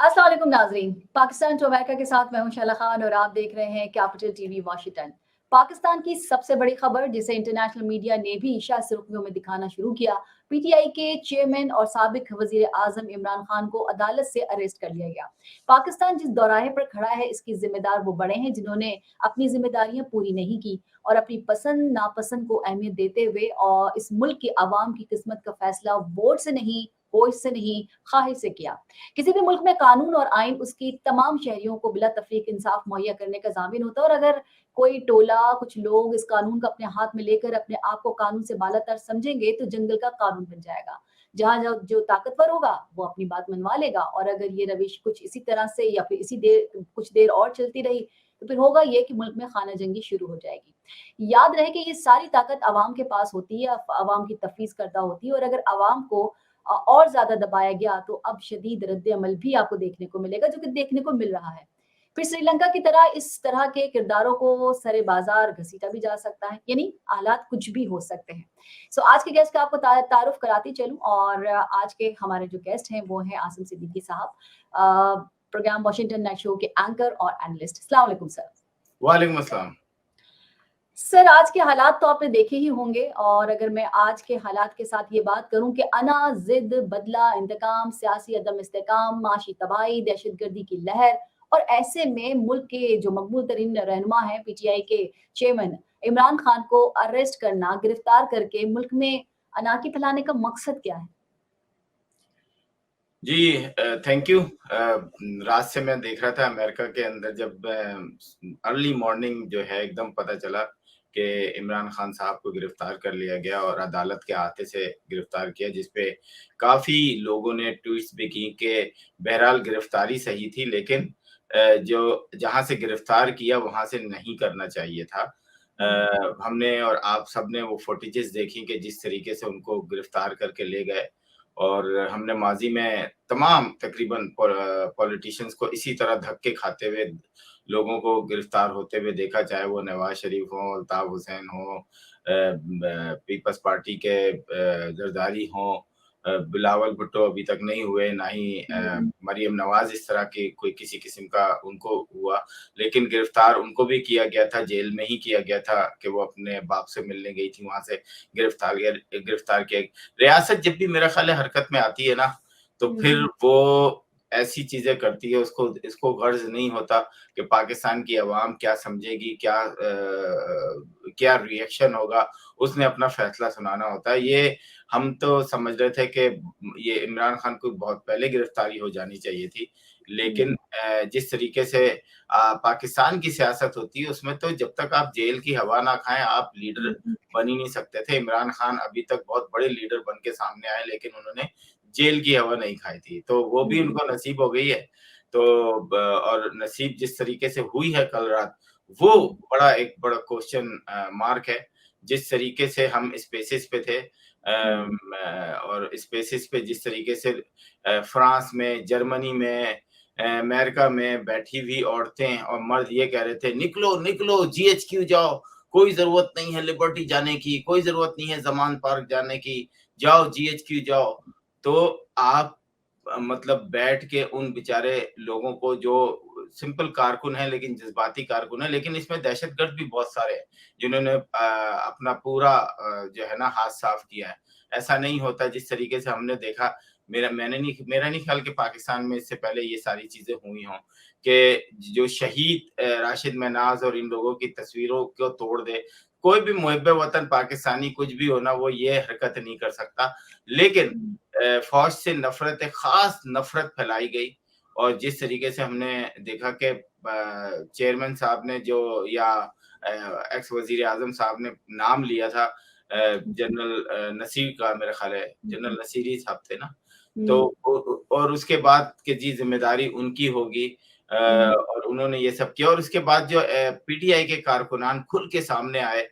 अस्सलाम वालेकुम नाज़रीन। पाकिस्तान टू अमेरिका के साथ मैं हूं शैला खान और आप देख रहे हैं कैपिटल टीवी वाशिंगटन। पाकिस्तान की सबसे बड़ी खबर जिसे इंटरनेशनल मीडिया ने भी इशारा सुर्खियों में दिखाना शुरू किया। पीटीआई के चेयरमैन और साबिक वजीर आजम इमरान खान को अदालत से अरेस्ट कर लिया गया। पाकिस्तान जिस दौराहे पर खड़ा है इसकी जिम्मेदार वो बड़े हैं जिन्होंने अपनी जिम्मेदारियां पूरी नहीं की और अपनी पसंद नापसंद को अहमियत देते हुए और इस मुल्क की आवाम की किस्मत का फैसला वोट से नहीं, वोट से नहीं, ख्वाहिश से किया। किसी भी मुल्क में कानून और आइन उसकी तमाम शहरियों को बिला तफरीक इंसाफ मुहैया करने का ज़ामिन होता है और अगर कोई टोला, कुछ लोग इस कानून को अपने हाथ में लेकर अपने आप को कानून से बालातर समझेंगे तो जंगल का कानून बन जाएगा। जहाँ जो ताकतवर होगा वो अपनी बात मनवा लेगा और अगर ये रविश कुछ इसी तरह से या फिर इसी देर कुछ देर और चलती रही तो फिर होगा ये कि मुल्क में खाना जंगी शुरू हो जाएगी। याद रहे कि ये सारी ताकत अवाम के पास होती है, अवाम की तफवीज़ करदा होती है और अगर अवाम को और ज़्यादा दबाया गया तो अब शदीद रद्द-ए-अमल भी आपको देखने को मिलेगा जो कि देखने को मिल रहा है। फिर श्रीलंका की तरह इस तरह के किरदारों को सरे-बाज़ार घसीटा भी जा सकता है, यानी हालात कुछ भी हो सकते हैं। सो आज के गेस्ट का आपको तारुफ कराती चलूँ और आज के हमारे जो गेस्ट हैं वो हैं आसिम सिद्दीकी साहब, प्रोग्राम वाशिंगटन नाइट शो के एंकर और एनालिस्ट। अस्सलाम वालेकुम सर। वालेकुम अस्सलाम। सर, आज के हालात तो आपने देखे ही होंगे और अगर मैं आज के हालात के साथ ये बात करूं कि अना, ज़िद, बदला, इंतकाम, सियासी अदम इस्तेकाम, माशी तबाही, दहशतगर्दी की लहर और ऐसे में मुल्क के जो मकबूल तरीन रहनुमा हैं, पीटीआई के चेयरमैन इमरान खान को अरेस्ट करना, गिरफ्तार करके मुल्क में अनारकी फैलाने का मकसद क्या है? जी थैंक यू। रात से मैं देख रहा था अमेरिका के अंदर जब अर्ली मॉर्निंग जो है एकदम पता चला कि इमरान खान साहब को गिरफ्तार कर लिया गया और अदालत के हाथे से गिरफ्तार किया, जिसपे काफ़ी लोगों ने ट्वीट्स भी की कि बहरहाल गिरफ्तारी सही थी, लेकिन जो जहाँ से गिरफ्तार किया वहाँ से नहीं करना चाहिए था। हमने और आप सबने वो फुटेजेस देखी कि जिस तरीके से उनको गिरफ्तार करके ले गए और हमने माज़ी में तमाम तकरीबन पॉलिटिशियंस को इसी तरह धक्के खाते हुए लोगों को गिरफ्तार होते हुए देखा, चाहे वो नवाज़ शरीफ हो, अल्ताफ हुसैन हो, पीपल्स पार्टी के जरदारी हों, बिलावल भुट्टो अभी तक नहीं हुए, ना ही मरियम नवाज़ इस तरह की कोई किसी किस्म का उनको हुआ। लेकिन गिरफ्तार उनको भी किया गया था, जेल में ही किया गया था कि वो अपने बाप से मिलने गई थी, वहाँ से गिरफ्तार किया। रियासत जब भी मेरा ख्याल है हरकत में आती है ना, तो फिर वो ऐसी चीज़ें करती है, उसको इसको गर्ज़ नहीं होता कि पाकिस्तान की अवाम क्या समझेगी, क्या रिएक्शन होगा, उसने अपना फ़ैसला सुनाना होता है। ये हम तो समझ रहे थे कि ये इमरान खान को बहुत पहले गिरफ्तारी हो जानी चाहिए थी। लेकिन जिस तरीके से पाकिस्तान की सियासत होती है, उसमें तो जब तक आप जेल की हवा ना खाएँ, आप लीडर बन ही नहीं सकते थे। इमरान खान अभी तक बहुत बड़े लीडर बन के सामने आए, लेकिन उन्होंने जेल की हवा नहीं खाई थी, तो वो भी उनको नसीब हो गई है। तो और नसीब जिस तरीके से हुई है कल रात, वो एक बड़ा क्वेश्चन मार्क है। जिस तरीके से हम स्पेसेस पे थे और स्पेसेस पे जिस तरीके से फ्रांस में, जर्मनी में, अमेरिका में बैठी हुई औरतें और मर्द ये कह रहे थे, निकलो, निकलो, जीएचक्यू जाओ, कोई ज़रूरत नहीं है लिबर्टी जाने की, कोई ज़रूरत नहीं है ज़मान पार्क जाने की, जाओ जीएचक्यू जाओ। तो आप मतलब बैठ के उन बेचारे लोगों को जो सिंपल कारकुन हैं लेकिन जज़्बाती कारकुन हैं, लेकिन इसमें दहशतगर्द भी बहुत सारे हैं, जिन्होंने अपना पूरा जो है ना हाथ साफ किया है। ऐसा नहीं होता जिस तरीके से हमने देखा, मेरा नहीं ख्याल कि पाकिस्तान में इससे पहले ये सारी चीज़ें हुई हों, कि जो शहीद राशिद महनाज़ और इन लोगों की तस्वीरों को तोड़ दे। कोई भी मुहिब्बे वतन पाकिस्तानी कुछ भी हो ना, वो ये हरकत नहीं कर सकता। लेकिन फ़ौज से नफ़रत, ख़ास नफ़रत फैलाई गई और जिस तरीके से हमने देखा कि चेयरमैन साहब ने जो या एक्स वज़ीर आज़म साहब ने नाम लिया था जनरल नसीर का, मेरा ख़्याल है जनरल नसीर ही साहब थे ना? तो और उसके बाद कि जी ज़िम्मेदारी उनकी होगी और उन्होंने ये सब किया और उसके बाद जो पीटीआई के कारकुनान खुल के सामने आए।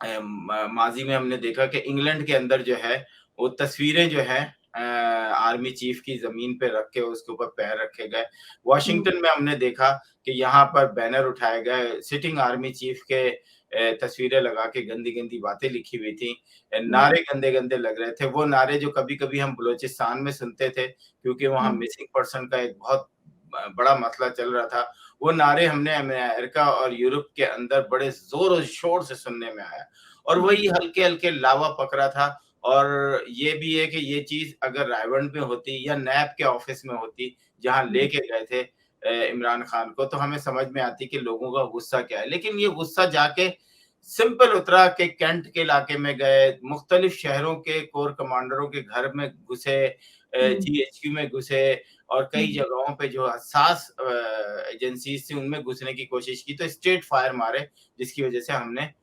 माज़ी में हमने देखा कि इंग्लैंड के अंदर जो है, वो तस्वीरें जो हैं आर्मी चीफ की जमीन पे रख के उसके ऊपर पैर रखे गए। वॉशिंगटन में हमने देखा कि यहाँ पर बैनर उठाए गए, सिटिंग आर्मी चीफ के तस्वीरें लगा के गंदी-गंदी बातें लिखी हुई थी। नारे गंदे-गंदे लग रहे थे, वो नारे जो कभी-कभी हम बलूचिस्तान में सुनते थे, क्योंकि वहाँ मिसिंग पर्सन का एक बहुत बड़ा मसला चल रहा था। वो नारे हमने अमेरिका और यूरोप के अंदर बड़े ज़ोर और शोर से सुनने में आया और वही हल्के-हल्के लावा पकड़ा था। और ये भी है कि ये चीज़ अगर रायबंड में होती या नैब के ऑफिस में होती, जहाँ लेके गए थे इमरान खान को, तो हमें समझ में आती कि लोगों का गुस्सा क्या है। लेकिन ये गुस्सा जाके सिंपल उतरा कि कैंट के इलाके में गए, मुख्तलिफ शहरों के कोर कमांडरों के घर में घुसे, जीएचक्यू में घुसे और कई जगहों पे जो हसास एजेंसीज़ थी, उनमें घुसने की कोशिश की, तो स्ट्रेट फायर मारे, जिसकी वजह से हमने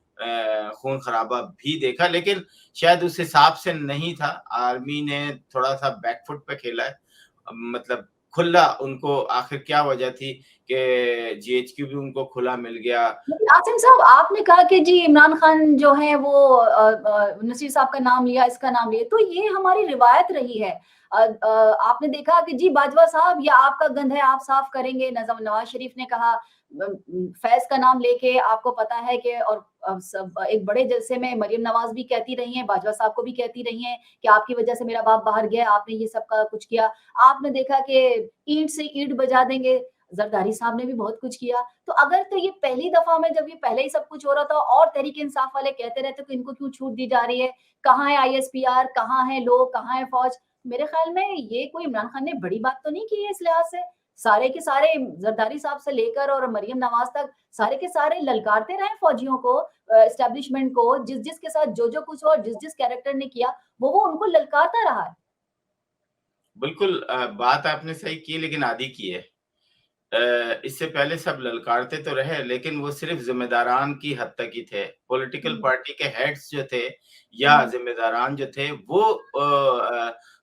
खून खराबा भी देखा। लेकिन शायद उस हिसाब से नहीं था, आर्मी ने थोड़ा-सा बैक फुट पे खेला है। मतलब खुला उनको आखिर क्या वजह थी कि जीएचक्यू भी उनको खुला मिल गया। लेकिन आसिम साहब, आपने कहा कि जी इमरान खान जो है वो नसीर साहब का नाम लिया, इसका नाम लिया, तो ये हमारी रिवायत रही है। आपने देखा कि जी बाजवा साहब, ये आपका गंध है, आप साफ करेंगे। नवाज शरीफ ने कहा, फैज का नाम लेके, आपको पता है कि और सब एक बड़े जलसे में मरियम नवाज भी कहती रही हैं, बाजवा साहब को भी कहती रही हैं कि आपकी वजह से मेरा बाप बाहर गया, आपने ये सब का कुछ किया। आपने देखा कि ईंट से ईंट बजा देंगे, जरदारी साहब ने भी बहुत कुछ किया। तो अगर तो ये पहली दफा में, जब ये पहले ही सब कुछ हो रहा था और तहरीक इंसाफ वाले कहते रहते कि इनको क्यों छूट दी जा रही है, कहाँ है आईएसपीआर, कहाँ है लोग, कहाँ है फौज। मेरे ख्याल में ये कोई इमरान खान ने बड़ी बात तो नहीं की है इस लिहाज से। सारे के सारे जरदारी साहब से लेकर और मरियम नवाज तक सारे के सारे ललकारते रहे फौजियों को, एस्टेब्लिशमेंट को, जिस जिस के साथ जो जो कुछ हो और जिस जिस कैरेक्टर ने किया वो उनको ललकारता रहा है। बिल्कुल बात आपने सही की लेकिन आधी की है। इससे पहले सब ललकारते तो रहे लेकिन वो सिर्फ ज़िम्मेदारान की हद तक ही थे। पॉलिटिकल पार्टी के हेड्स जो थे या ज़िम्मेदारान जो थे वो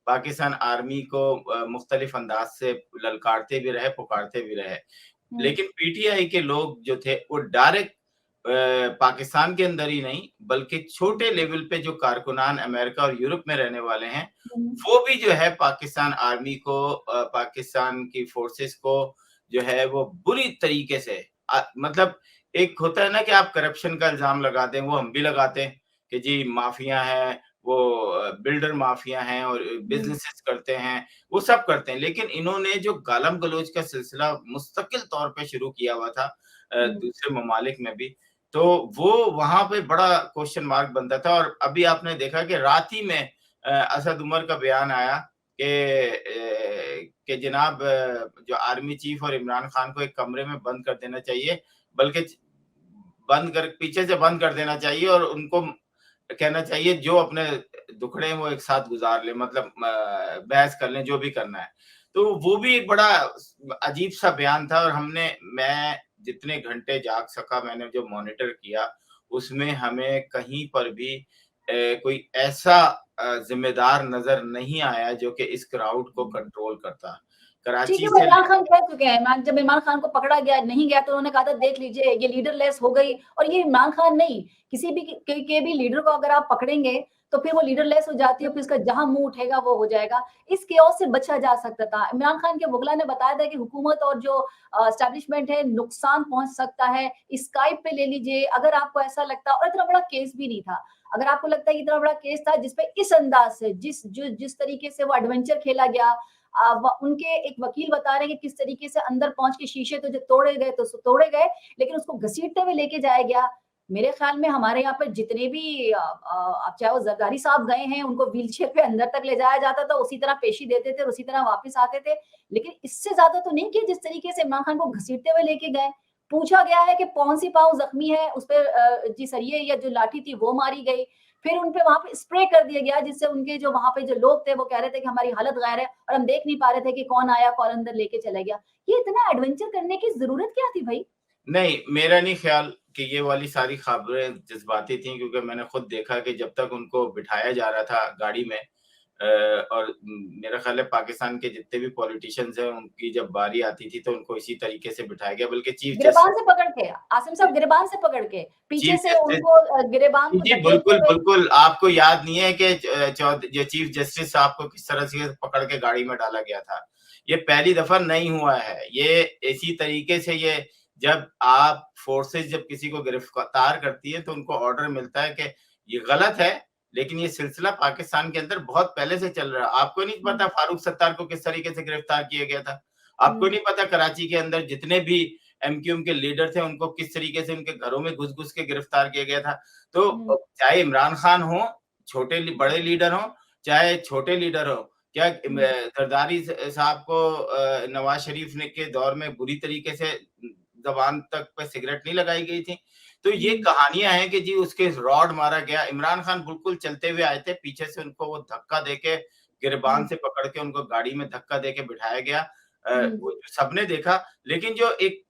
पाकिस्तान आर्मी को मुख्तलिफ अंदाज से ललकारते भी रहे, पुकारते भी रहे। लेकिन पीटीआई के लोग जो थे वो डायरेक्ट पाकिस्तान के अंदर ही नहीं बल्कि छोटे लेवल पे जो कारकुनान अमेरिका और यूरोप में रहने वाले हैं, वो भी जो है पाकिस्तान आर्मी को पाकिस्तान की फोर्सेस को जो है वो बुरी तरीके से मतलब एक होता है ना कि आप करप्शन का इल्ज़ाम लगा दें, वो हम भी लगाते हैं कि जी माफिया है, वो बिल्डर माफिया हैं और बिज़नेसेस करते हैं, वो सब करते हैं। लेकिन इन्होंने जो गालम-गलौच का सिलसिला मुस्तकिल तौर पे शुरू किया हुआ था दूसरे ममालिक में भी, तो वो वहाँ पे बड़ा क्वेश्चन मार्क बनता था और अभी आपने देखा कि रात ही में असद उमर का बयान आया कि जनाब जो आर्मी चीफ और इमरान खान को एक कमरे में बंद कर देना चाहिए, बल्कि बंद कर पीछे से बंद कर देना चाहिए और उनको कहना चाहिए जो अपने दुखड़े हैं वो एक साथ गुज़ार लें मतलब बहस कर लें, जो भी करना है। तो वो भी एक बड़ा अजीब-सा बयान था और मैं जितने घंटे जाग सका मैंने जो मॉनिटर किया, उसमें हमें कहीं पर भी कोई ऐसा ज़िम्मेदार नज़र नहीं आया जो कि इस क्राउड को कंट्रोल करता। ठीक है, कराची वो से इमरान ले खान कह चुके हैं। जब इमरान खान को पकड़ा गया, नहीं गया तो उन्होंने कहा था देख लीजिए ये लीडरलेस हो गई। और ये इमरान खान नहीं, किसी भी के भी लीडर को अगर आप पकड़ेंगे तो फिर वो लीडरलेस हो जाती है, फिर उसका जहाँ मुँह उठेगा वो हो जाएगा। इस केओस से बचा जा सकता था। इमरान खान के वुकला ने बताया था कि हुकूमत और जो एस्टेब्लिशमेंट है नुकसान पहुँच सकता है। स्काइप पे ले लीजिए, अगर आपको ऐसा लगता है, और इतना बड़ा केस भी नहीं था। अगर आपको लगता है कि इतना बड़ा केस था जिसपे इस अंदाज से जिस तरीके से वो एडवेंचर खेला गया, उनके एक वकील बता रहे हैं कि किस तरीके से अंदर पहुंच के शीशे तो जो तोड़े गए तो तोड़े गए, लेकिन उसको घसीटते हुए लेके जाया गया। मेरे ख्याल में हमारे यहाँ पर जितने भी आप चाहे वो जरदारी साहब गए हैं, उनको व्हीलचेयर पे अंदर तक ले जाया जाता था, उसी तरह पेशी देते थे और उसी तरह वापस आते थे। लेकिन इससे ज्यादा तो नहीं किया जिस तरीके से इमरान खान को घसीटते हुए लेके गए। पूछा गया है कि कौन सी पाँव जख्मी है, उस पर जी सरिये या जो लाठी थी वो मारी गई। फिर उनपे वहाँ पे स्प्रे कर दिया गया जिससे उनके जो वहाँ पे जो लोग थे वो कह रहे थे कि हमारी हालत गैर है और हम देख नहीं पा रहे थे कि कौन आया, कौन अंदर लेके चला गया। ये इतना एडवेंचर करने की ज़रूरत क्या थी भई? नहीं, मेरा नहीं ख़्याल कि ये वाली सारी ख़बरें जज़्बाती थी क्योंकि मैंने खुद देखा कि जब तक उनको बिठाया जा रहा था गाड़ी में और मेरा ख्याल है पाकिस्तान के जितने भी पॉलिटिशियंस हैं उनकी जब बारी आती थी तो उनको इसी तरीके से बिठाया गया, बल्कि चीफ गिरबान जस्टिस से पकड़ के, आसिम साहब गिरबान से पकड़ के, पीछे चीफ से जस्टिस उनको गिरबान जी, को जी, धकेलते बिल्कुल, हुए। बिल्कुल। आपको याद नहीं है कि जो चीफ जस्टिस साहब को किस तरह से पकड़ के गाड़ी में डाला गया था? ये पहली दफ़ा नहीं हुआ है। ये इसी तरीके से ये जब आप फ़ोर्सेस जब किसी को गिरफ्तार करती है तो उनको ऑर्डर मिलता है कि ये गलत है, लेकिन ये सिलसिला पाकिस्तान के अंदर बहुत पहले से चल रहा है। आपको नहीं हुँ, पता फारूक सत्तार को किस तरीके से गिरफ्तार किया गया था? आपको हुँ, नहीं पता कराची के अंदर जितने भी एमक्यूएम के लीडर थे उनको किस तरीके से उनके घरों में घुस-घुस के गिरफ्तार किया गया था? हुँ, तो चाहे इमरान खान हो, बड़े लीडर हों, चाहे छोटे लीडर हों, क्या हुँ, जरदारी साहब को नवाज शरीफ ने के दौर में बुरी तरीके से ज़बान तक पे सिगरेट नहीं लगाई गई थी? तो ये हुँ, कहानियाँ हैं कि जी उसके रॉड मारा गया, इमरान खान बिल्कुल चलते हुए आए थे, पीछे से उनको वो धक्का देके गिरबान हुँ, से पकड़ के उनको गाड़ी में धक्का देके बिठाया गया। हुँ, वो सबने देखा, लेकिन जो एक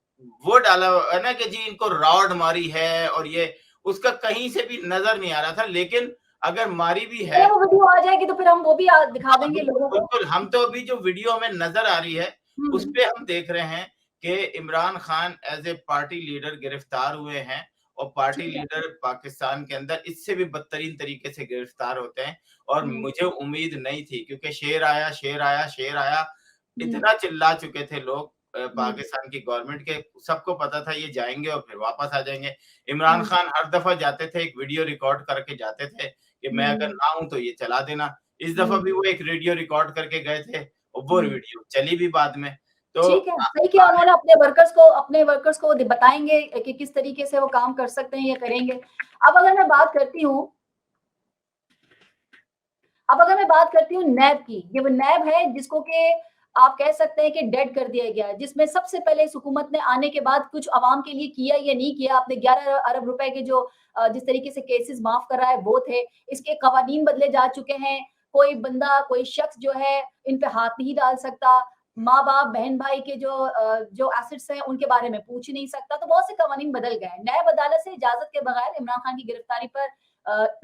वो डाला है ना कि जी इनको रॉड मारी है और ये उसका कहीं से भी नज़र नहीं आ रहा था, लेकिन अगर मारी भी अरे है। वो वीडियो आ जाएगी तो फिर हम वो भी दिखा हाँ, देंगे बिल्कुल, लोगों को। बिल्कुल। हम तो अभी जो वीडियो हमें नज़र आ रही है, हुँ, उसपे हम देख रहे हैं कि Imran Khan as a party leader गिरफ्तार हुए हैं और पार्टी ठीक है। लीडर पाकिस्तान के अंदर इससे भी बदतरीन तरीके से गिरफ्तार होते हैं और हुँ, मुझे उम्मीद नहीं थी क्योंकि शेर आया, शेर आया, शेर आया, हुँ, इतना चिल्ला चुके थे लोग हुँ, पाकिस्तान की गवर्नमेंट के सबको पता था ये जाएँगे और फिर वापस आ जाएँगे। इमरान हुँ, खान हर दफ़ा जाते थे, एक वीडियो रिकॉर्ड करके जाते थे कि मैं अगर हुँ, ना हूँ तो ये चला देना। इस दफ़ा हुँ, भी वो एक वीडियो रिकॉर्ड करके गए थे और वो हुँ। वीडियो चली भी बाद में। तो ठीक है, सही किया उन्होंने, अपने वर्कर्स को बताएँगे कि किस तरीके से वो काम कर सकते हैं या करेंगे। अब अगर मैं बात करती हूँ अब अगर मैं बात करती हूँ नैब की, ये वो नैब है जिसको कि आप कह सकते हैं कि डेड कर दिया गया है, जिसमें सबसे पहले इस हुकूमत ने आने के बाद कुछ अवाम के लिए किया या नहीं किया। आपने 11 अरब रुपए के जो जिस तरीके से केसेस माफ कराए वो थे, इसके कवानीन बदले जा चुके हैं। कोई बंदा, कोई शख्स जो है इन पे हाथ नहीं डाल सकता। माँ-बाप, बहन-भाई के जो एसेट्स हैं उनके बारे में पूछ नहीं सकता। तो बहुत से कवानीन बदल गए हैं। नैब अदालत से इजाज़त के बगैर इमरान खान की गिरफ्तारी पर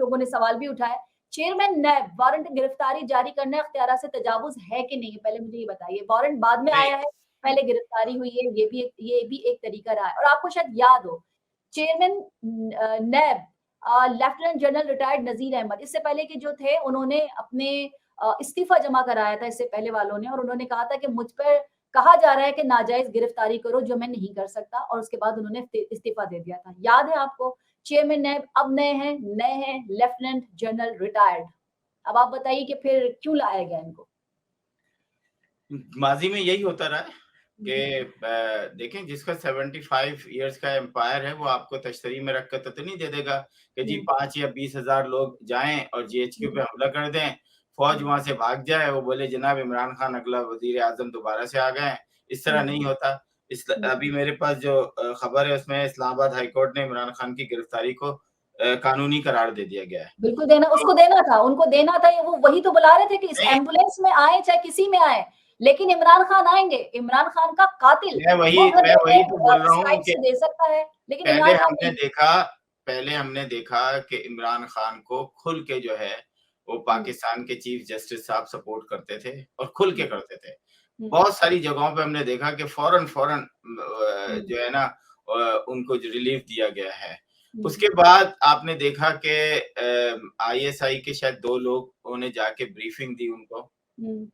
लोगों ने सवाल भी उठाए। चेयरमैन नैब वारंट गिरफ्तारी जारी करना इख्तियार से तजावुज़ है कि नहीं? पहले मुझे ये बताइए। वारंट बाद में नहीं, आया है, पहले गिरफ्तारी हुई है, ये भी एक तरीका रहा है। और आपको शायद याद हो, चेयरमैन नैब लेफ्टिनेंट जनरल रिटायर्ड नज़ीर अहमद, इससे पहले के जो थे उन्होंने अपने इस्तीफ़ा जमा कराया था इससे पहले वालों ने, और उन्होंने कहा था कि मुझ पर कहा जा रहा है कि नाजायज़ गिरफ्तारी करो जो मैं नहीं कर सकता, और उसके बाद उन्होंने इस्तीफ़ा दे दिया था। याद है आपको? चेयरमैन नैब अब नए हैं लेफ्टिनेंट जनरल रिटायर्ड। अब आप बताइए कि फिर क्यों लाया गया इनको? माज़ी में यही होता रहा है हुँ, कि देखें जिसका 75 इयर्स का एम्पायर है वो आपको तश्तरी में रख कर तो नहीं दे देगा कि जी हुँ, 5 या 20,000 लोग जाएँ और जीएचक्यू पे हुँ, हमला कर दें, फ़ौज हुँ, वहाँ से भाग जाए, वो बोले जनाब इमरान खान अगला वज़ीर-ए-आज़म दोबारा से आ गए हैं, इस तरह हुँ, नहीं होता। हुँ। अभी मेरे पास जो खबर है उसमें इस्लामाबाद हाई कोर्ट ने इमरान खान की गिरफ्तारी को कानूनी करार दे दिया गया है। बिल्कुल देना, तो उसको देना था, उनको देना था, ये वो वही तो बुला रहे थे कि इस नहीं, एम्बुलेंस में आएँ चाहे किसी में आएँ, लेकिन इमरान खान आएँगे। इमरान खान का कातिल, वो मैं अगर वही तो बोल रहा इस हूँ राइट कि से दे सकता है, लेकिन पहले इमरान खान हमने नहीं। देखा पहले हमने देखा कि इमरान खान को खुल के जो है, वो हुँ, पाकिस्तान के चीफ जस्टिस साहब सपोर्ट करते थे और खुल के हुँ, करते थे। हुँ, बहुत सारी जगहों पे हमने देखा कि फ़ौरन-फ़ौरन हुँ, जो है ना उनको जो रिलीफ़ दिया गया है। हुँ, उसके बाद आपने देखा कि आईएसआई के शायद 2 लोगों ने जाके ब्रीफिंग दी उनको, हुँ,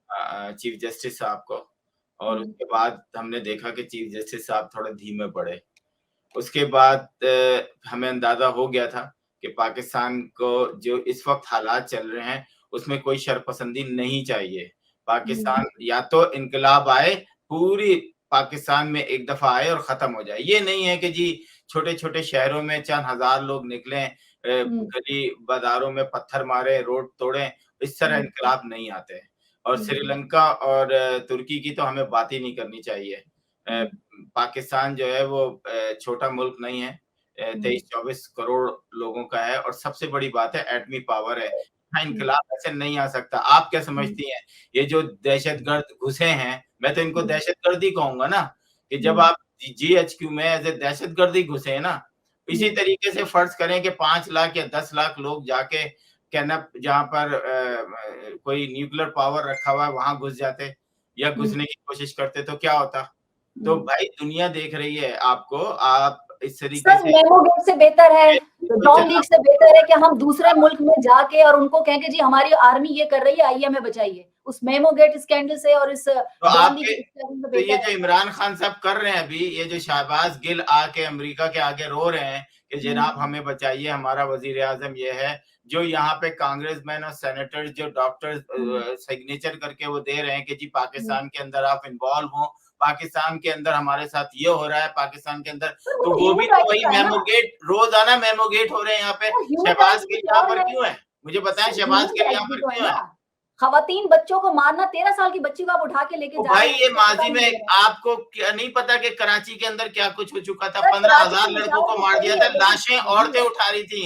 चीफ जस्टिस साहब को, और हुँ, उसके बाद हमने देखा कि चीफ जस्टिस साहब थोड़े धीमे पड़े। उसके बाद हमें अंदाज़ा हो गया था कि पाकिस्तान को जो इस वक़्त हालात चल रहे हैं, उसमें कोई शरपसंदी नहीं चाहिए। हुँ, पाकिस्तान या तो इन्कलाब आए, पूरी पाकिस्तान में एक दफ़ा आए और ख़त्म हो जाए। ये नहीं है कि जी छोटे-छोटे शहरों में चंद हज़ार लोग निकलें, हुँ, गली बाज़ारों में पत्थर मारें, रोड तोड़ें, इस तरह हुँ, इन्कलाब नहीं आते हैं। और हुँ, श्रीलंका और तुर्की की तो हमें बात ही नहीं करनी चाहिए। अ, हुँ, पाकिस्तान जो है वो छोटा मुल्क नहीं है। हुँ, 23-24 करोड़ लोगों का है और सबसे बड़ी बात है एटमी पावर है। यहाँ हुँ, इनकलाब ऐसे नहीं आ सकता। आप क्या हुँ, समझती हैं? ये जो दहशतगर्द घुसे हैं, मैं तो इनको हुँ, दहशतगर्द ही कहूँगा ना, कि जब हुँ, आप जीएचक्यू में एज़ ए दहशतगर्द ही घुसे हैं ना, इसी हुँ, तरीके से फ़र्ज़ करें कि 5 लाख या 10 लाख लोग जाके कैनप जहाँ पर कोई न्यूक्लियर पावर रखा हुआ है वहां घुस जाते या घुसने की कोशिश करते तो क्या होता। तो भाई दुनिया देख रही है आपको, आप इस तरीके सर से मेमो गेट से बेहतर है, डॉन लीग से बेहतर है कि हम दूसरे आप मुल्क में जाके और उनको कहें कि जी हमारी आर्मी ये कर रही है, आइए हमें बचाइए। उस मेमो गेट स्कैंडल से और इस तो डॉन लीग आपके स्कैंडल से तो ये बेहतर जो है। इमरान खान साहब कर रहे हैं अभी, ये जो शहबाज गिल आके अमेरिका के आगे रो रहे हैं कि जनाब हमें बचाइए, हमारा वजीर आजम ये है, जो यहाँ पे कांग्रेसमैन और सेनेटर्स जो डॉक्टर्स सिग्नेचर करके वो दे रहे हैं कि जी पाकिस्तान के अंदर आप इन्वॉल्व हो, पाकिस्तान के अंदर हमारे साथ ये हो रहा है, पाकिस्तान के अंदर, सर वो तो तो वो भी ह्यूमन तो राइट्स वही का है ना, मेमोगेट, रोजाना मेमोगेट हो रहे हैं यहाँ पे। वो ह्यूमन शहबाज राइट्स गिल भी यहाँ तो पर है। क्यों है, मुझे बताएं सर शहबाज ह्यूमन गिल यहाँ राइट्स भी पर तो है क्यों है। ना, खवातीन बच्चों को मारना, 13 साल की बच्ची को आप उठा के लेके तो जा भाई रहे हैं, ये उसको पता माजी नहीं में चल रहा। आपको क्या नहीं पता कि कराची के अंदर क्या कुछ हो चुका था, सर कराची 15,000 की लड़कों मिसाल को तो मार दिया सही था, है, लेकिन लाशें वही औरतें है। उठा रही थी,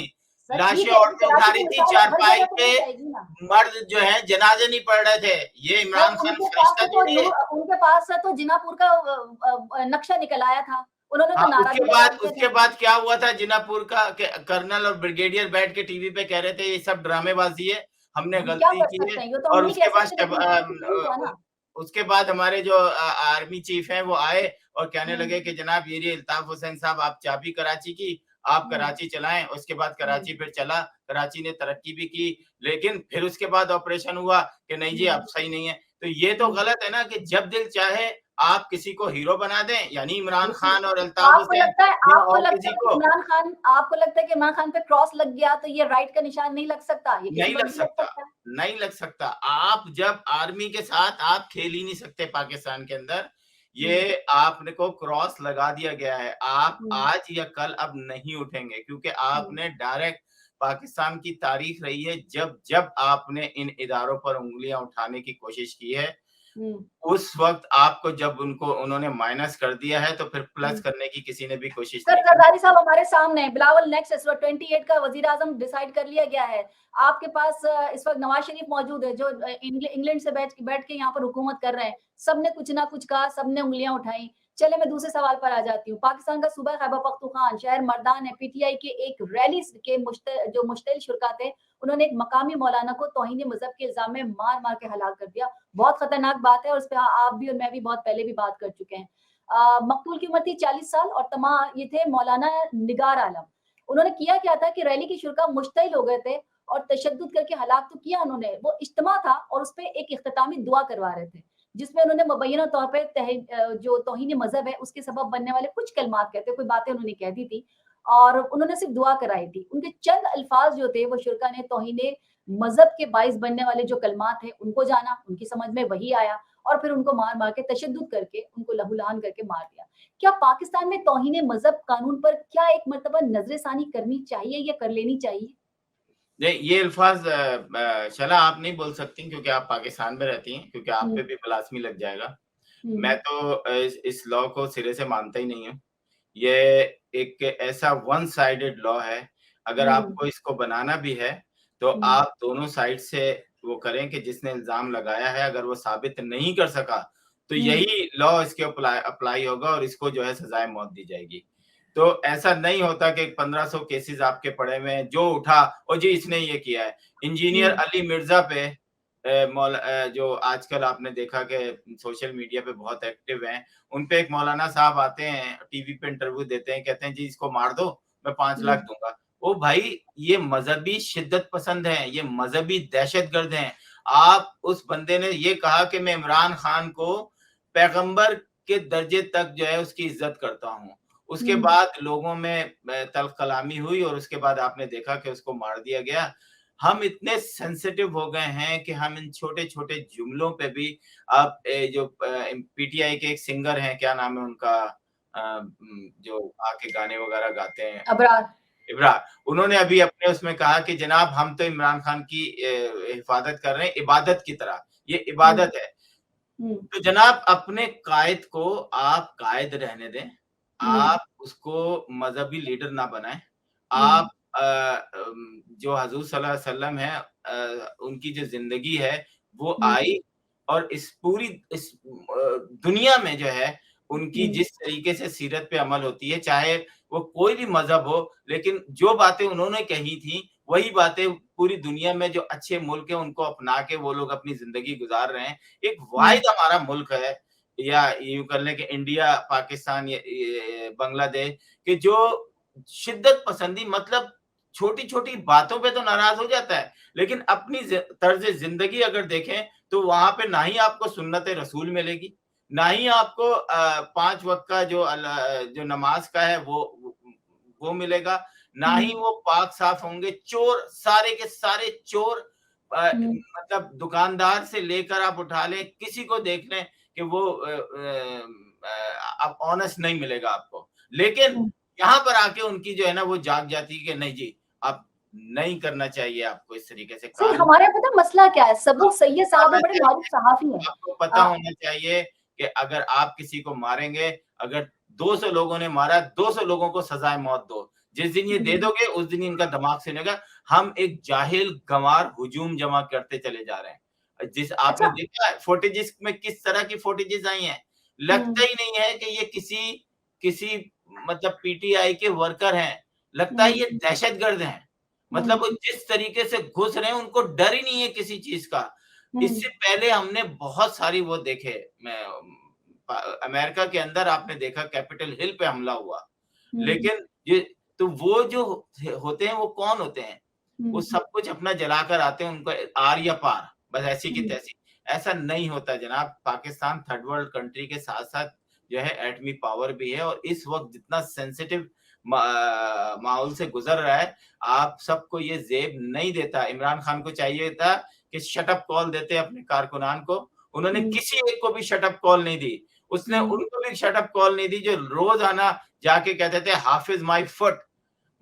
सर लाशें ठीक है, औरतें उठा कराची की रही थी, मिसाल अब हर चारपाई जगह तो पे नहीं जाएगी ना। मर्द जो है जनाजे नहीं पढ़ रहे थे। ये सर इमरान खान उनके पास फरिश्ता से तो थोड़ी है। उनके पास से तो जिनापुर का नक्शा निकल आया था, उन्होंने तो हाँ, नारा भी लगा दिया उसके था। बाद क्या हुआ था, जिनापुर का कर्नल और ब्रिगेडियर बैठ के टीवी पे कह रहे थे ये सब ड्रामेबाजी है, हमने हम क्या गलती कर की है। सकते हैं, ये तो हम और नहीं कह सकते, लेकिन उन्होंने तो सही कहा ना। उसके बाद हमारे जो आर्मी चीफ हैं वो आए और कहने हम्म लगे कि जनाब ये रही अल्ताफ हुसैन साहब, आप चाबी कराची की, आप हम्म कराची चलाएं। उसके बाद हम्म कराची फिर चला, कराची ने तरक्की भी की, लेकिन फिर उसके बाद ऑपरेशन हुआ कि नहीं जी हम्म अब सही नहीं है। तो ये तो हम्म। गलत है ना कि जब दिल चाहे आप किसी को हीरो बना दें, यानी इमरान बिल्कुल। खान और तो अल्ताफ हुसैन या आपको और लगता किसी है कि को। इमरान खान पे क्रॉस लग गया तो ये राइट का निशान नहीं लग सकता, ये किसी नहीं पर लग भी लग सकता, सकता है। नहीं लग सकता। आप जब आर्मी के साथ आप खेल ही नहीं सकते पाकिस्तान के अंदर। हम्म ये आपने को क्रॉस लगा दिया गया है। आप हम्म आज या कल अब नहीं उठेंगे क्योंकि हम्म आपने डायरेक्ट पाकिस्तान की तारीख रही है जब आपने इन इदारों पर उँगलियाँ उठाने की कोशिश की है, हम्म उस वक़्त आपको जब उन्होंने माइनस कर दिया है तो फिर प्लस हम्म। करने की किसी ने भी कोशिश सर नहीं की। जरदारी साहब हमारे सामने हैं, बिलावल नेक्स्ट इस वक्त 28 का वजीर आजम डिसाइड कर लिया गया है। आपके पास इस वक्त नवाज शरीफ मौजूद है, जो इंग्लैंड से बैठ के यहाँ पर हुकूमत कर रहे हैं। सबने कुछ ना कुछ कहा, सबने उंगलियां उठाई। चले मैं दूसरे सवाल पर आ जाती हूँ। पाकिस्तान का सूबा खैबर पख्तूनख्वा शहर मर्दान है, पीटीआई के एक रैली के जो मुश्तिल शुरका थे, उन्होंने एक मकामी मौलाना को तौहीन मजहब के इल्जाम में मार मार के हलाक कर दिया। बहुत खतरनाक बात है और इस पर आप भी और मैं भी बहुत पहले भी बात कर चुके हैं। मकतूल की उम्र थी 40 साल और ये थे मौलाना निगार आलम। उन्होंने किया क्या था कि रैली की शुरा मुश्तिल हो गए थे और तशद्दुद करके हलाक तो किया उन्होंने। वो इज्तिमा था और उस पर एक इख्तितामी दुआ करवा रहे थे, जिसमें उन्होंने मुबैना तौर पर जो तौहीन मजहब है उसके सबब बनने वाले कुछ कलमात कहते, कोई बातें उन्होंने कह दी थी और उन्होंने सिर्फ दुआ कराई थी। उनके चंद अल्फाज जो थे वो शुरा ने तौहीन मजहब के बाइस बनने वाले जो कलमात थे उनको जाना, उनकी समझ में वही आया और फिर उनको मार मार के तशद्दुद करके उनको लहूलुहान करके मार दिया। क्या पाकिस्तान में तौहीन मजहब कानून पर क्या एक मर्तबा नजरसानी करनी चाहिए या कर लेनी चाहिए? नहीं, ये अल्फ़ाज़ शला आप नहीं बोल सकती क्योंकि आप पाकिस्तान में रहती हैं, क्योंकि आप हम्म पे भी ब्लास्फ़ेमी लग जाएगा। मैं हम्म तो इस लॉ को सिरे से मानता ही नहीं हूँ। ये एक ऐसा वन साइडेड लॉ है, अगर हम्म आपको इसको बनाना भी है, तो हम्म आप दोनों साइड से वो करें कि जिसने इल्ज़ाम लगाया है, अगर वो साबित नहीं कर सका, तो हम्म यही लॉ इसके अप्लाई होगा और इसको जो है सज़ाए मौत दी जाएगी। तो ऐसा नहीं होता कि 1500 केसेज़ आपके पड़े हुए हैं, जो उठा, "ओ जी, इसने ये किया है।" इंजीनियर हम्म अली मिर्ज़ा पे जो आजकल आपने देखा कि सोशल मीडिया पे बहुत एक्टिव हैं, उन पे एक मौलाना साहब आते हैं, टीवी पे इंटरव्यू देते हैं, कहते हैं जी इसको मार दो, मैं 5 लाख हम्म दूँगा। ओ भाई, ये मज़हबी शिद्दत पसंद हैं, ये मज़हबी दहशतगर्द हैं। आप उस बंदे ने ये कहा कि मैं इमरान खान को पैगंबर के दर्जे तक जो है उसकी इज़्ज़त करता हूँ। उसके हम्म बाद लोगों में तल्ख़ कलामी हुई और उसके बाद आपने देखा कि उसको मार दिया गया। हम इतने सेंसिटिव हो गए हैं कि हम इन छोटे-छोटे जुमलों पे भी आप जो पीटीआई के एक सिंगर हैं, क्या नाम है उनका जो आके गाने वगैरह गाते हैं, अबरार। इब्रार। उन्होंने अभी अपने उसमें कहा कि जनाब हम तो इमरान खान की हिफाज़त कर रहे हैं इबादत की तरह, ये हम्म इबादत है। हम्म तो जनाब अपने कायद को आप कायद रहने दें, हम्म आप उसको मज़हबी लीडर ना बनाएँ। हम्म आप जो हज़ूर सल्लल्लाहु अलैहि वसल्लम है उनकी जो ज़िंदगी है वो हम्म आई और इस पूरी दुनिया में जो है उनकी हम्म जिस तरीके से सीरत पे अमल होती है, चाहे वो कोई भी मज़हब हो, लेकिन जो बातें उन्होंने कही थी, वही बातें पूरी दुनिया में जो अच्छे मुल्क हैं उनको अपना के वो लोग अपनी ज़िंदगी गुज़ार रहे हैं। एक वाहिद हमारा मुल्क है, या यूँ कर लें कि इंडिया, पाकिस्तान, ये बांग्लादेश, कि जो शिद्दत पसंदी, मतलब छोटी-छोटी बातों पे तो नाराज़ हो जाता है, लेकिन अपनी तर्ज़ ज़िंदगी अगर देखें तो वहाँ पे ना ही आपको सुन्नत रसूल मिलेगी, ना ही आपको 5 वक़्त का जो नमाज़ का है वो मिलेगा, ना ही वो पाक-साफ़ होंगे। चोर, सारे के सारे चोर, मतलब दुकानदार से लेकर आप उठा लें, किसी को देख लें कि वो अब ऑनेस्ट नहीं मिलेगा आपको। लेकिन यहाँ पर आके उनकी जो है ना वो जाग जाती है कि नहीं जी, अब नहीं करना चाहिए आपको इस तरीके से सर कानून। हमारे यहाँ पता है मसला क्या है? सबूक सैयद साहब है, होना बड़े मारूफ चाहिए, सहाफ़ी हैं। आपको पता होना चाहिए कि अगर आप किसी को मारेंगे, अगर 200 लोगों ने मारा, 200 लोगों को सज़ाए मौत दो। जिस दिन ये दे दोगे, उस दिन इनका दिमाग सिनेगा। हम एक जाहिल गँवार हुजूम जमा करते चले जा रहे हैं। आपने अच्छा। देखा है फुटेजेस में किस तरह की फुटेजेस आई हैं। लगता ही नहीं है कि ये किसी किसी मतलब पीटीआई के वर्कर हैं। लगता है ये दहशतगर्द हैं। मतलब वो जिस तरीके से घुस रहे हैं, उनको डर ही नहीं है किसी चीज़ का। इससे पहले हमने बहुत सारी वो देखे, मैं अमेरिका के अंदर आपने देखा कैपिटल हिल पे हमला हुआ। लेकिन ये तो वो जो होते हैं वो कौन होते हैं? वो सब कुछ अपना जलाकर आते हैं, उनको आर या पार, बस ऐसी की तैसी। ऐसा नहीं होता जनाब, पाकिस्तान थर्ड वर्ल्ड कंट्री के साथ-साथ जो है एटमी पावर भी है, और इस वक़्त जितना सेंसिटिव माहौल से गुज़र रहा है, आप सबको ये ज़ेब नहीं देता। इमरान खान को चाहिए था कि शट अप कॉल देते अपने कारकुनान को, उन्होंने किसी एक को भी शट अप कॉल नहीं दी। उसने उनको भी शट अप कॉल नहीं दी जो रोज़ाना जाके कहते थे हाफिज़ माय फुट।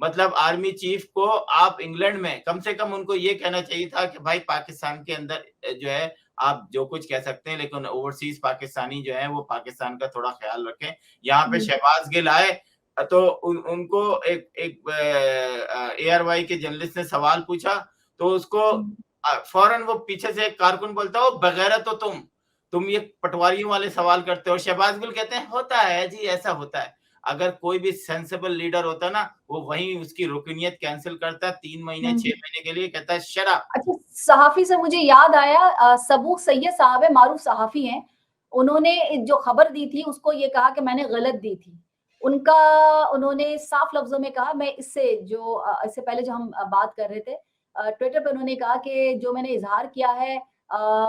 मतलब आर्मी चीफ को आप इंग्लैंड में कम से कम उनको ये कहना चाहिए था कि भाई पाकिस्तान के अंदर जो है आप जो कुछ कह सकते हैं, लेकिन ओवरसीज़ पाकिस्तानी जो हैं वो पाकिस्तान का थोड़ा ख़्याल रखें। यहाँ पे शहबाज़ गिल आए तो उनको एक एक एआरवाई के जर्नलिस्ट ने सवाल पूछा, तो उसको फौरन वो पीछे से एक कारकुन बोलता है, "ओ बगैरत हो तुम ये पटवारियों वाले सवाल करते हो।" शहबाज़ गिल कहते हैं, "होता है जी, ऐसा होता है।" अगर कोई भी सेंसिबल लीडर होता ना, वो वहीं उसकी रुकनीत कैंसल करता 3 महीने, 6 महीने के लिए, कहता है शट अप। अच्छा, सहाफ़ी से मुझे याद आया सबूक सैयद साहब है, मारूफ सहाफ़ी हैं। उन्होंने जो खबर दी थी उसको ये कहा कि मैंने गलत दी थी। उनका उन्होंने साफ लफ्ज़ों में कहा, मैं इससे पहले जो हम बात कर रहे थे, ट्विटर पे उन्होंने कहा कि जो मैंने इज़हार किया है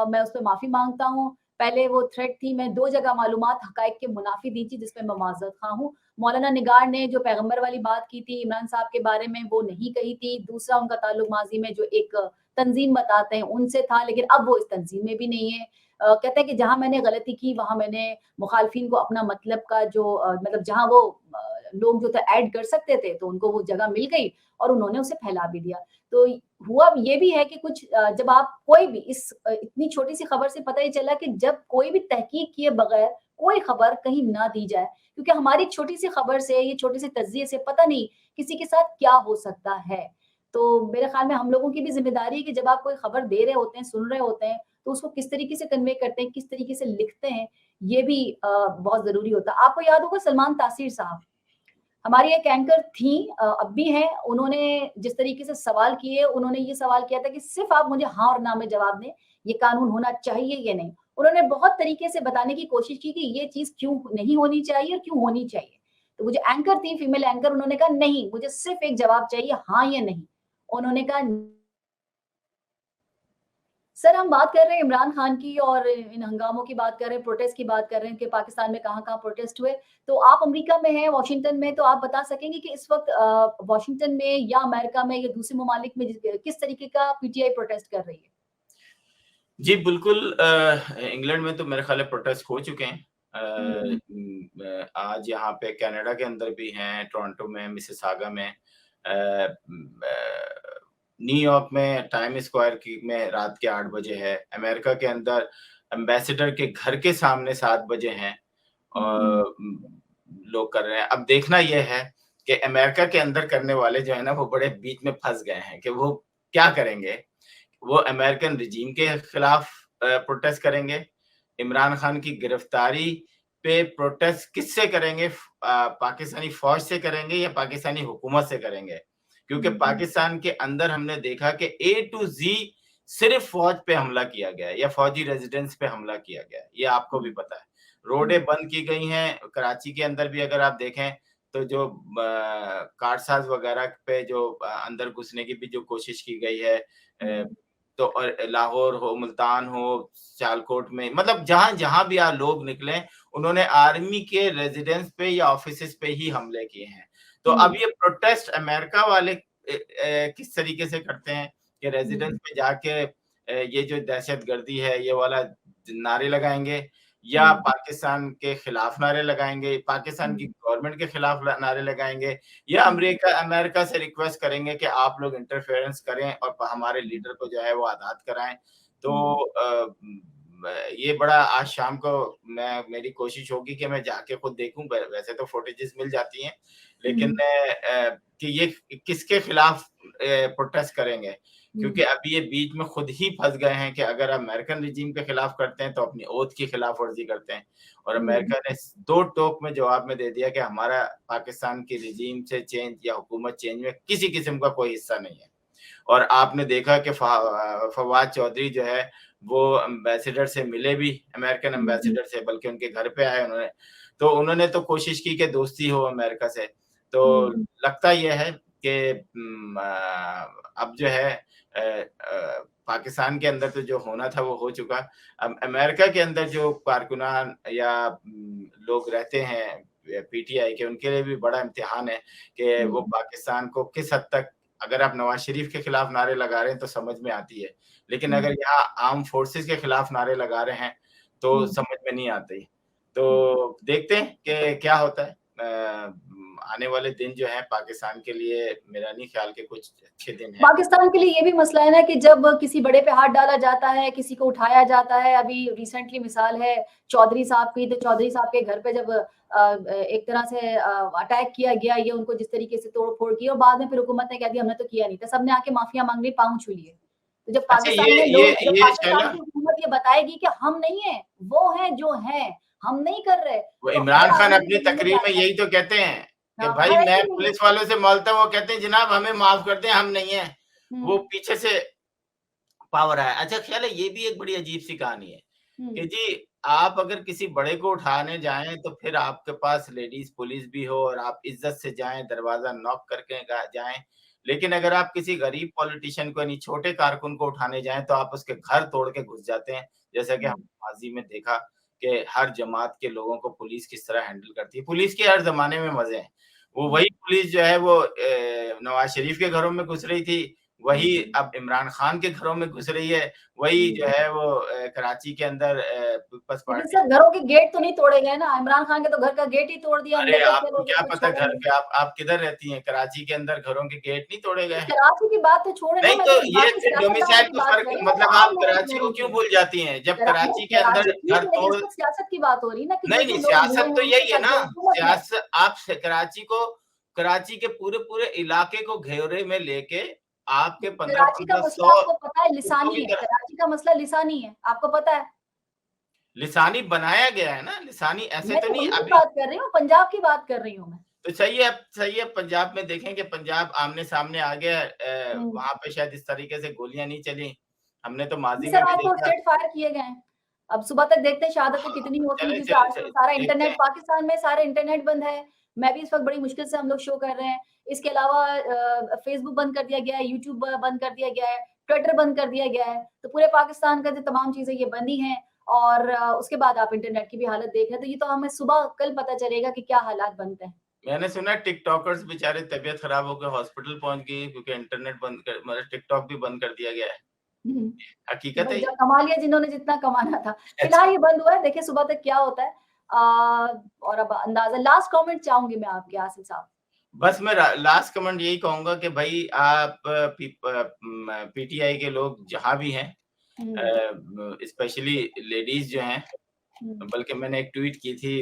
मैं उस पे माफ़ी माँगता हूँ। पहले वो थ्रेट थी, मैं 2 जगह मालूमात हक़ाइक़ के मुनाफ़ी दी थी जिसपे मैं माज़रत ख़्वाह हूँ। मौलाना निगार ने जो पैगंबर वाली बात की थी इमरान साहब के बारे में वो नहीं कही थी। दूसरा उनका ताल्लुक माज़ी में जो एक तंज़ीम बताते हैं उनसे था, लेकिन अब वो इस तंज़ीम में भी नहीं है। कहते हैं कि जहाँ मैंने गलती की वहाँ मैंने मुखालिफिन को अपना मतलब का जो मतलब जहाँ वो लोग जो थे ऐड कर सकते थे तो उनको वो जगह मिल गई और उन्होंने उसे फैला भी दिया। तो हुआ ये भी है कि कुछ जब आप कोई भी इतनी छोटी-सी खबर से पता ही चला कि जब कोई भी तहकीक किए बगैर कोई खबर कहीं ना दी जाए, क्योंकि हमारी छोटी-सी खबर से, ये छोटे-से तज्ज़िये से पता नहीं किसी के साथ क्या हो सकता है। तो मेरे ख़्याल में हम लोगों की भी ज़िम्मेदारी है कि जब आप कोई खबर दे रहे होते हैं, सुन रहे होते हैं, तो उसको किस तरीके से कन्वे करते हैं, किस तरीके से लिखते हैं, ये भी बहुत ज़रूरी होता है। आपको याद होगा सलमान तासीर साहब, हमारी एक एंकर थी अब भी हैं, उन्होंने जिस तरीके से सवाल किए, उन्होंने ये सवाल किया था कि सिर्फ़ आप मुझे हाँ और ना में जवाब दें, ये कानून होना चाहिए या नहीं? उन्होंने बहुत तरीके से बताने की कोशिश की कि ये चीज़ क्यों नहीं होनी चाहिए और क्यों होनी चाहिए। तो वो जो एंकर थी, फीमेल एंकर, उन्होंने कहा नहीं, मुझे सिर्फ़ एक जवाब चाहिए हाँ या नहीं। उन्होंने कहा सर हम बात कर रहे हैं इमरान खान की और इन हंगामों की बात कर रहे हैं, प्रोटेस्ट की बात कर रहे हैं कि पाकिस्तान में कहाँ-कहाँ प्रोटेस्ट हुए। तो आप अमेरिका में हैं, वॉशिंगटन में, तो आप बता सकेंगे कि इस वक़्त वॉशिंगटन में या अमेरिका में या दूसरे ममालिक में किस तरीके का पीटीआई प्रोटेस्ट कर रही है? जी, बिल्कुल इंग्लैंड में तो मेरे ख़्याल है प्रोटेस्ट हो चुके हैं। आज यहाँ पे कनाडा के अंदर भी हैं, टोरंटो में, मिसिसागा में, न्यूयॉर्क में टाइम स्क्वायर में रात के 8 बजे है। अमेरिका के अंदर एम्बेसडर के घर के सामने 7 बजे हैं और लोग कर रहे हैं। अब देखना ये है कि अमेरिका के अंदर करने वाले जो है ना वो बड़े बीच में फँस गए हैं कि वो क्या करेंगे? वो अमेरिकन रिजीम के खिलाफ प्रोटेस्ट करेंगे, इमरान खान की गिरफ्तारी पे प्रोटेस्ट किससे करेंगे? पाकिस्तानी फ़ौज से करेंगे या पाकिस्तानी हुकूमत से करेंगे? क्योंकि पाकिस्तान के अंदर हमने देखा कि ए टू जी सिर्फ फौज पे हमला किया गया है या फौजी रेजिडेंस पे हमला किया गया है, ये आपको भी पता है। रोडें बंद की गई हैं, कराची के अंदर भी अगर आप देखें तो जो कारसाज वगैरह पे जो अंदर घुसने की भी जो कोशिश की गई है, तो और लाहौर हो, मुल्तान हो, सियालकोट में, मतलब जहाँ-जहाँ भी लोग निकले, उन्होंने आर्मी के रेजिडेंस पे या ऑफिसेज पे ही हमले किए हैं। तो अब ये प्रोटेस्ट अमेरिका वाले किस तरीके से करते हैं कि रेजिडेंस पे जाके ये जो दहशतगर्दी है, ये वाला नारे लगाएँगे या पाकिस्तान के खिलाफ नारे लगाएँगे, पाकिस्तान की गवर्नमेंट के खिलाफ नारे लगाएँगे या अमेरिका से रिक्वेस्ट करेंगे कि आप लोग इंटरफेरेंस करें और हमारे लीडर को जो है वो आज़ाद कराएँ। तो ये बड़ा आज शाम को मेरी कोशिश होगी कि मैं जाके खुद देखूँ, वैसे तो फुटेजेस मिल जाती हैं, लेकिन कि ये किसके खिलाफ प्रोटेस्ट करेंगे? क्योंकि अभी ये बीच में खुद ही फँस गए हैं कि अगर अमेरिकन रिजीम के खिलाफ करते हैं, तो अपनी ओथ की खिलाफ-वर्ज़ी करते हैं और अमेरिका ने दो टोक में जवाब में दे दिया कि हमारा पाकिस्तान की रिजीम से चेंज या हुकूमत चेंज में किसी किस्म का कोई हिस्सा नहीं है। और आपने देखा कि फवाद चौधरी जो है, वो एम्बेसडर से मिले भी, अमेरिकन एम्बेसडर से, बल्कि उनके घर पे आए उन्होंने। तो उन्होंने तो कोशिश की कि दोस्ती हो अमेरिका से। तो लगता ये है कि अब जो है पाकिस्तान के अंदर तो जो होना था वो हो चुका। अब अमेरिका के अंदर जो कारकुनान या लोग रहते हैं पीटीआई के, उनके लिए भी बड़ा इम्तिहान है कि वो पाकिस्तान को किस हद तक, अगर आप नवाज शरीफ के खिलाफ नारे लगा रहे हैं तो समझ में आती है, लेकिन अगर यहाँ आर्म फोर्सेस के खिलाफ नारे लगा रहे हैं तो समझ में नहीं आती। तो देखते हैं कि क्या होता है। आने वाले दिन जो है पाकिस्तान के लिए मेरा नहीं ख्याल के कुछ अच्छे दिन हैं। पाकिस्तान के लिए ये भी मसला है ना कि जब किसी बड़े पे हाथ डाला जाता है, किसी को उठाया जाता है, अभी रिसेंटली मिसाल है चौधरी साहब की, तो चौधरी साहब के घर पे जब एक तरह से अटैक किया गया, ये उनको जिस तरीके से तोड़-फोड़ की और बाद में फिर हुकूमत ने कह दिया हमने तो किया नहीं था, सबने आके माफिया मांग ली, पाँव छू लिए। तो जब अच्छा पाकिस्तान में लोग, जब ये पाकिस्तान शैला, की हुकूमत ये बताएगी कि हम नहीं है, वो हैं जो हैं, हम नहीं कर रहे, वो तो इमरान हर खान आदमी अपनी के दिल में तकरीर में जाता है। यही तो कहते हैं कि हाँ, भाई है मैं कि नहीं है? पुलिस वालों से मौलता हूँ, वो कहते हैं जनाब हमें माफ कर दें, हम नहीं है। वो हुँ, पीछे से पावर है। अच्छा ख्याल है, ये भी एक बड़ी अजीब सी कहानी है हुँ, कि जी आप अगर किसी बड़े को उठाने जाएँ तो फिर आपके पास लेडीज़ पुलिस भी हो और आप इज़्ज़त से जाएँ, दरवाज़ा नॉक करके जाएँ। लेकिन अगर आप किसी गरीब पॉलिटिशियन को, यानी छोटे कारकुन को उठाने जाएँ तो आप उसके घर तोड़ के घुस जाते हैं। जैसा कि हुँ, हमने माज़ी में देखा कि हर जमात के लोगों को पुलिस किस तरह हैंडल करती है। पुलिस के हर ज़माने में मज़े हैं। वो हुँ, वही पुलिस जो है वो नवाज़ शरीफ के घरों में घुस रही थी, वही हुँ। अब इमरान खान के घरों में घुस रही है, वही जो है वो कराची के अंदर पीपल्स लेकिन पार्टी। सर घरों के गेट तो नहीं तोड़े गए ना, इमरान खान के तो घर का गेट ही तोड़ दिया, अरे अंदर तक आपको चले गए क्या तो पता छोड़ा घर नहीं। के, आप किधर रहती हैं? कराची के अंदर घरों के गेट नहीं तोड़े गए हैं? कराची की बात तो छोड़े ना, नहीं मैं तो तो ये बाकी फिर सियासतदानों डोमिसाइल की का बात फ़र्क, कर रही हूँ, मतलब मैं आप आम लोगों कराची के को घरों क्यों की। भूल जाती हैं? जब नहीं, कराची के अंदर कराची ठीक घर है, लेकिन तोड़, इस वक़्त सियासत की बात हो रही है ना कि नहीं, जो-जो नहीं, लोग हुए सियासत हैं तो उनके यही है साथ ना, जो हुकूमत है। आप कराची को, कराची के पूरे-पूरे इलाके को घेरे में लेके आपके कराची का 15-15 मसला 100 आपको पता है कुत्तों लिसानी की है, तरह कराची का मसला लिसानी है, आपको पता है? लिसानी बनाया गया है ना, लिसानी ऐसे मैं तो तो नहीं वही की अभी। बात कर रही हूँ, पंजाब की बात कर रही हूँ मैं। तो सही है, पंजाब में देखें कि पंजाब आमने-सामने आ गया, हुँ। वहाँ पे शायद इस तरीके से गोलियाँ नहीं चली। हमने तो जी माज़ी में सर, भी आज तो देखा। स्ट्रेट फायर किए गए हैं। अब सुबह तक देखते हैं शहादतें कितनी होती हैं, चले क्योंकि चले आजकल चले सारा देखते इंटरनेट हैं। पाकिस्तान में सारा इंटरनेट बंद है। मैं भी इस वक़्त बड़ी मुश्किल से हम लोग शो कर रहे हैं। इसके अलावा फ़ेसबुक बंद कर दिया गया है, यूट्यूब बंद कर दिया गया है, ट्विटर बंद कर दिया गया है। तो पूरे पाकिस्तान का जो तमाम चीज़ें ये बंद ही हैं और उसके बाद आप इंटरनेट की भी हालत देख रहे हैं, तो ये तो हमें सुबह कल पता चलेगा कि क्या हालात बनते हैं। मैंने सुना है टिकटॉकर्स बेचारे तबीयत खराब होकर हॉस्पिटल पहुँच गई क्योंकि इंटरनेट बंद कर, मतलब टिकटॉक भी बंद कर दिया गया है। हुँ। हकीकत बस है ये? जब कमा लिया जिन्होंने जितना कमाना था। अच्छा। फिलहाल ये बंद हुआ है, देखिए सुबह तक क्या होता है। और अब अंदाज़ा लास्ट कमेंट चाहूँगी मैं आपके आसिफ साहब। बस मैं लास्ट कमेंट यही कहूँगा कि भाई आप पीटीआई के लोग जहाँ भी हैं, हुँ, स्पेशली लेडीज़ जो हैं, हुँ, बल्कि मैंने एक ट्वीट की थी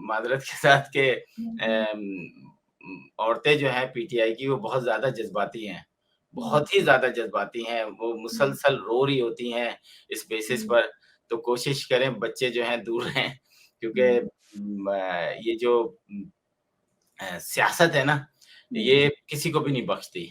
मादरत के साथ कि हुँ, औरतें जो हैं पीटीआई की वो बहुत ज़्यादा जज़्बाती हैं, हुँ, बहुत ही ज़्यादा जज़्बाती हैं, वो हुँ, मुसलसल रो रही होती हैं इस बेसिस हुँ, पर। तो कोशिश करें बच्चे जो हैं दूर रहें, क्योंकि हुँ, ये जो सियासत है ना, हुँ, ये किसी को भी नहीं बख्शती।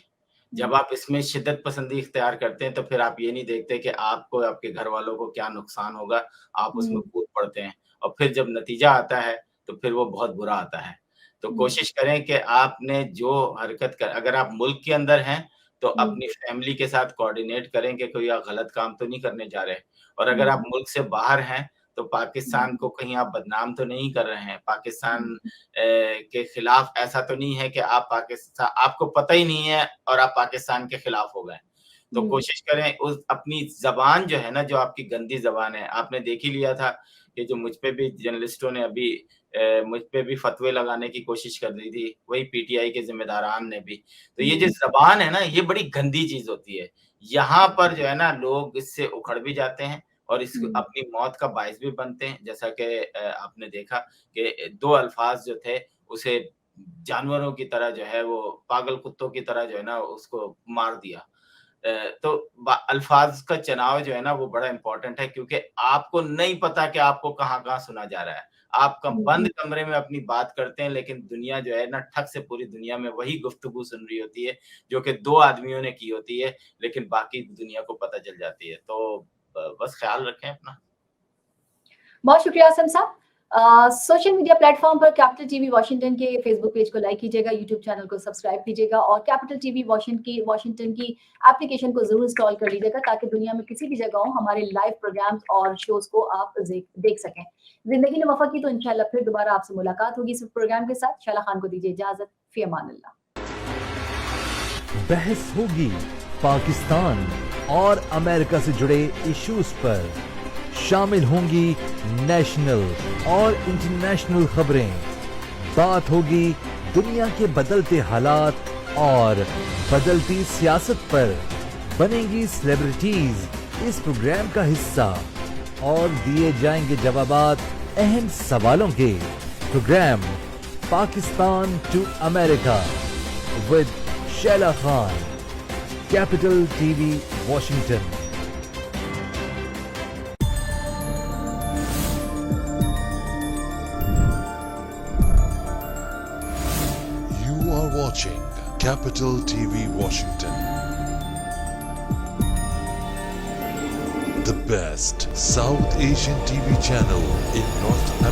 जब आप इसमें शिद्दत पसंदी इख्तियार करते हैं, तो फिर आप ये नहीं देखते कि आपको, आपके घरवालों को क्या नुकसान होगा, आप उसमें हुँ, कूद पड़ते हैं और फिर जब नतीजा आता है, तो फिर वो बहुत बुरा आता है। तो हुँ, कोशिश करें कि आपने जो हरकत कर अगर आप मुल्क के अंदर हैं, तो हुँ, अपनी फैमिली के साथ कोऑर्डिनेट करें कि कोई आप गलत काम तो नहीं करने जा रहे और अगर आप हुँ, मुल्क से बाहर हैं, तो हुँ, पाकिस्तान को कहीं आप बदनाम तो नहीं कर रहे हैं। पाकिस्तान हुँ, के खिलाफ ऐसा तो नहीं है कि आपको पता ही नहीं है और आप पाकिस्तान के खिलाफ हो गए। तो हुँ, कोशिश करें उस अपनी ज़बान जो है ना, जो आपकी गंदी ज़बान है, आपने देख ही लिया था कि जो मुझ पे भी जर्नलिस्टों ने अभी मुझ पे भी फतवे लगाने की कोशिश कर दी थी, वही पीटीआई के ज़िम्मेदारान ने भी। तो ये जो हुँ, ज़बान है ना, ये बड़ी गंदी चीज़ होती है। यहाँ पर जो है ना, लोग इससे उखड़ भी जाते हैं और इस हुँ, अपनी मौत का बाइस भी बनते हैं। जैसा कि आपने देखा कि 2 अल्फ़ाज़ जो थे, उसे जानवरों की तरह जो है, वो पागल कुत्तों की तरह जो है ना, उसको मार दिया। तो अल्फाज का चुनाव जो है ना, वो बड़ा इम्पोर्टेंट है क्योंकि आपको नहीं पता कि आपको कहाँ-कहाँ सुना जा रहा है। आप हुँ, बंद कमरे में अपनी बात करते हैं, लेकिन दुनिया जो है ना, ठक से पूरी दुनिया में वही गुफ्तगू सुन रही होती है, जो कि 2 आदमियों ने की होती है, लेकिन बाकी दुनिया को पता चल जाती है। तो बस ख्याल रखें अपना। बहुत शुक्रिया आसिम साहब। सोशल मीडिया प्लेटफ़ॉर्म पर कैपिटल टीवी वॉशिंगटन के फ़ेसबुक पेज को लाइक कीजिएगा, यूट्यूब चैनल को सब्सक्राइब कीजिएगा और कैपिटल टीवी वॉशिंगटन की एप्लीकेशन को ज़रूर इंस्टॉल कर लीजिएगा ताकि दुनिया में किसी भी जगह हो, हमारे लाइव प्रोग्राम्स और शोज़ को आप देख सकें। ज़िंदगी ने वफ़ा की तो इंशाअल्लाह फिर दोबारा आपसे मुलाकात होगी इस प्रोग्राम के साथ। शाला खान को दीजिए इजाज़त। फ़ी अमान अल्लाह। बहस होगी पाकिस्तान और अमेरिका से जुड़े इश्यूज पर। शामिल होंगी नेशनल और इंटरनेशनल खबरें। बात होगी दुनिया के बदलते हालात और बदलती सियासत पर। बनेंगी सेलिब्रिटीज इस प्रोग्राम का हिस्सा और दिए जाएंगे जवाबात अहम सवालों के। Programme Pakistan to America with Shaila Khan, capital TV Washington. You are watching Capital TV Washington. The best South Asian TV channel in North America.